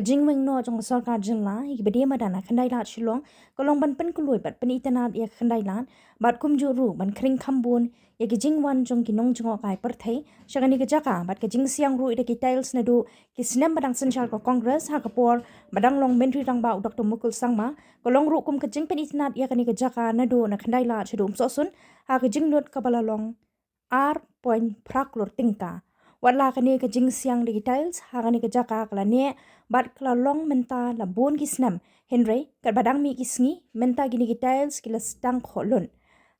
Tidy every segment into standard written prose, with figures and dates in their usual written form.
jing wing no jong sarkar jinla hi bede madana Khyndailad shilong kolong ban pen kuloi bat penitanad ya Khyndailad bat kum juru ban kring khambun ya ki jing wan jong ki nong jong kai perthai shagani ke jaka bat ke jing siang ru ide ki tiles na du ki snem badang senchal ko congress ha kapor badang long mentri rang ba Dr. Mukul Sangma kolong ru kum ke jing penitanad ya kani ke jaka na du na Khyndailad shidum so sun ha ke jing not kabala long r point prak lor tingka wala kani ke jing siang details ha kani ke jaka kala ne bat kala long menta la bon ki snam henry kat badang mi ki sngi menta gini details kila stang kholun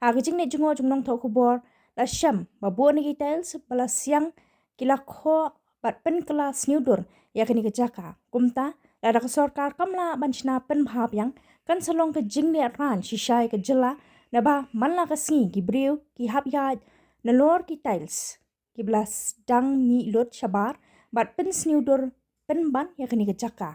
ha ke jing ne jungo jungnong tho ku bor la sham ba bon ki details bala siang kila kho bat pen kala Sniew dur ya kani ke jaka kumta la dak sarkar kamla banchna pen bhap yang kan salong ke jing ne ran shishai ke jila naba manla ka sngi ki brew ki hap ya nalor ki tiles ki blas dang mi lot shabar bat pen Sniew dur pen ban ya kani ke jaka